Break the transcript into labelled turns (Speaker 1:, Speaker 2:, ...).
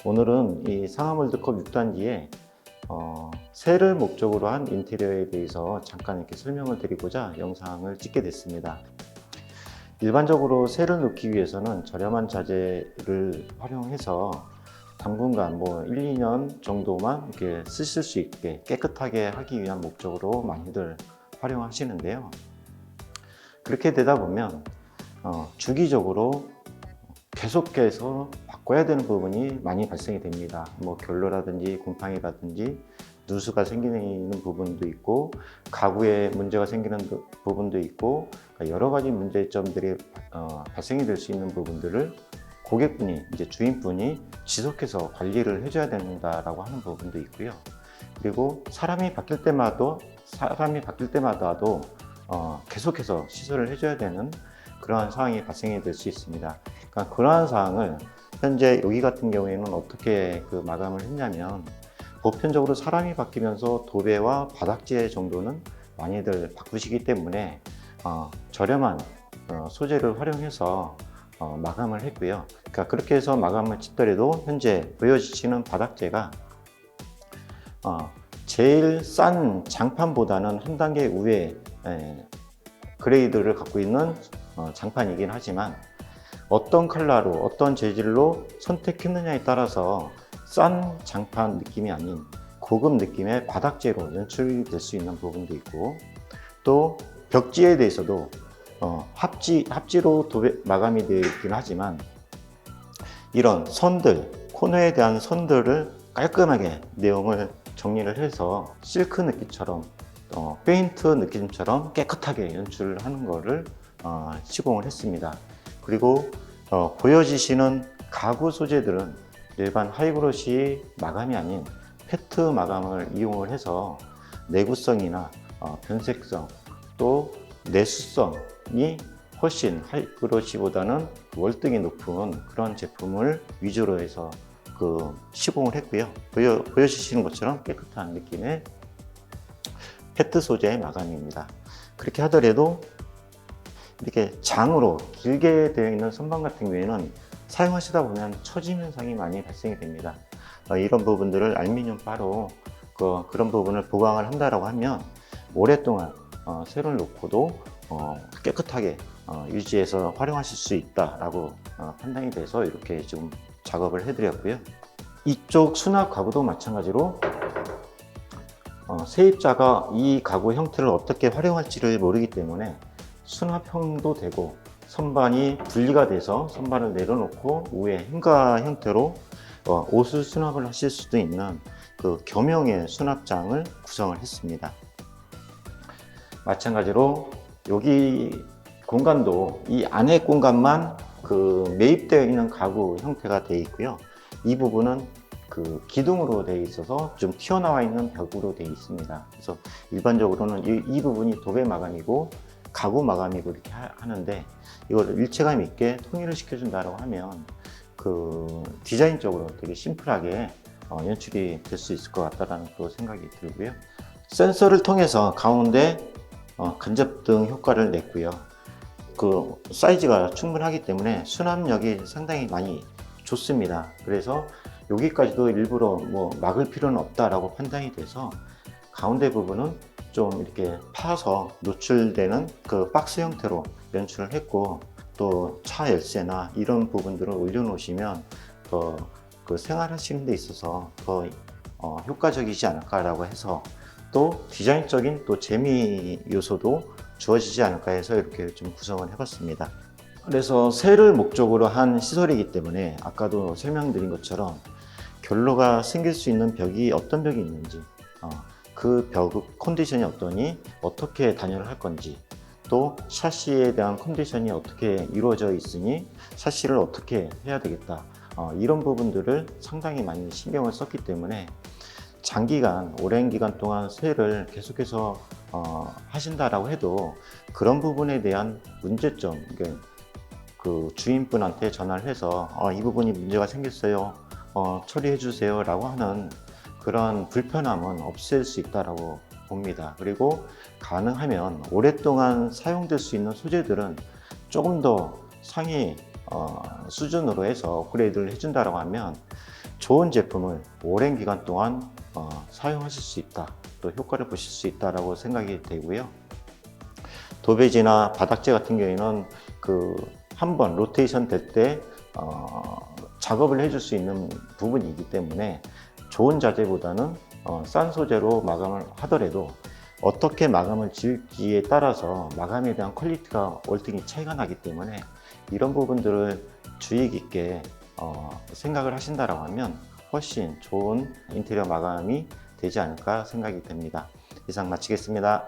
Speaker 1: 오늘은 이 상하월드컵 6단지에 새를 목적으로 한 인테리어에 대해서 잠깐 이렇게 설명을 드리고자 영상을 찍게 됐습니다. 일반적으로 새를 넣기 위해서는 저렴한 자재를 활용해서 당분간 1, 2년 정도만 이렇게 쓰실 수 있게 깨끗하게 하기 위한 목적으로 많이들 활용하시는데요. 그렇게 되다 보면 주기적으로 계속해서 바꿔야 되는 부분이 많이 발생이 됩니다. 결로라든지 곰팡이라든지 누수가 생기는 부분도 있고 가구에 문제가 생기는 부분도 있고 여러 가지 문제점들이 발생이 될 수 있는 부분들을 고객분이 이제 주인분이 지속해서 관리를 해줘야 된다라고 하는 부분도 있고요. 그리고 사람이 바뀔 때마다도 계속해서 시설을 해줘야 되는 그러한 상황이 발생이 될 수 있습니다. 그러니까 그러한 사항을 현재 여기 같은 경우에는 어떻게 마감을 했냐면, 보편적으로 사람이 바뀌면서 도배와 바닥재 정도는 많이들 바꾸시기 때문에 저렴한 소재를 활용해서 마감을 했고요. 그러니까 그렇게 해서 마감을 짓더라도 현재 보여지시는 바닥재가 제일 싼 장판보다는 한 단계 위에 그레이드를 갖고 있는 장판이긴 하지만, 어떤 컬러로 어떤 재질로 선택했느냐에 따라서 싼 장판 느낌이 아닌 고급 느낌의 바닥재로 연출될 수 있는 부분도 있고, 또 벽지에 대해서도 합지로 도배 마감이 되어 있긴 하지만, 이런 선들, 코너에 대한 선들을 깔끔하게 내용을 정리를 해서 실크 느낌처럼 페인트 느낌처럼 깨끗하게 연출을 하는 거를 시공을 했습니다. 그리고 보여지시는 가구 소재들은 일반 하이그로시 마감이 아닌 페트 마감을 이용을 해서 내구성이나 변색성 또 내수성이 훨씬 하이그로시보다는 월등히 높은 그런 제품을 위주로 해서 시공을 했고요. 보여주시는 것처럼 깨끗한 느낌의 페트 소재의 마감입니다. 그렇게 하더라도 이렇게 장으로 길게 되어 있는 선반 같은 경우에는 사용하시다 보면 처짐 현상이 많이 발생이 됩니다. 이런 부분들을 알루미늄 바로 그런 부분을 보강을 한다라고 하면 오랫동안 새를 놓고도 깨끗하게 유지해서 활용하실 수 있다라고 판단이 돼서 이렇게 지금 작업을 해드렸고요. 이쪽 수납 가구도 마찬가지로 세입자가 이 가구 형태를 어떻게 활용할지를 모르기 때문에 수납형도 되고, 선반이 분리가 돼서 선반을 내려놓고 위에 행가 형태로 옷을 수납을 하실 수도 있는 겸용의 수납장을 구성을 했습니다. 마찬가지로 여기 공간도 이 안에 공간만 매입되어 있는 가구 형태가 되어 있고요. 이 부분은 기둥으로 되어 있어서 좀 튀어나와 있는 벽으로 되어 있습니다. 그래서 일반적으로는 이 부분이 도배 마감이고 가구 마감이고 이렇게 하는데, 이걸 일체감 있게 통일을 시켜준다고 하면 디자인적으로 되게 심플하게 연출이 될 수 있을 것 같다는 생각이 들고요. 센서를 통해서 가운데 간접등 효과를 냈고요. 사이즈가 충분하기 때문에 수납력이 상당히 많이 좋습니다. 그래서 여기까지도 일부러 막을 필요는 없다라고 판단이 돼서 가운데 부분은 좀 이렇게 파서 노출되는 박스 형태로 연출을 했고, 또 차 열쇠나 이런 부분들을 올려놓으시면 더 생활하시는 데 있어서 더 효과적이지 않을까라고 해서, 또 디자인적인 또 재미 요소도 주어지지 않을까 해서 이렇게 좀 구성을 해봤습니다. 그래서 새를 목적으로 한 시설이기 때문에 아까도 설명드린 것처럼 결로가 생길 수 있는 벽이 어떤 벽이 있는지, 그 벽 컨디션이 어떠니, 어떻게 단열을 할 건지, 또 샤시에 대한 컨디션이 어떻게 이루어져 있으니 샤시를 어떻게 해야 되겠다, 이런 부분들을 상당히 많이 신경을 썼기 때문에 장기간, 오랜 기간 동안 새를 계속해서 하신다라고 해도 그런 부분에 대한 문제점, 주인분한테 전화를 해서 이 부분이 문제가 생겼어요, 처리해 주세요 라고 하는 그런 불편함은 없앨 수 있다고 봅니다. 그리고 가능하면 오랫동안 사용될 수 있는 소재들은 조금 더 상위 수준으로 해서 업그레이드를 해준다고 하면 좋은 제품을 오랜 기간 동안 사용하실 수 있다, 또 효과를 보실 수 있다라고 생각이 되고요. 도배지나 바닥재 같은 경우에는 한번 로테이션 될 때 작업을 해줄 수 있는 부분이기 때문에 좋은 자재보다는 싼 소재로 마감을 하더라도 어떻게 마감을 지을지에 따라서 마감에 대한 퀄리티가 월등히 차이가 나기 때문에 이런 부분들을 주의 깊게 생각을 하신다라고 하면 훨씬 좋은 인테리어 마감이 되지 않을까 생각이 됩니다. 이상 마치겠습니다.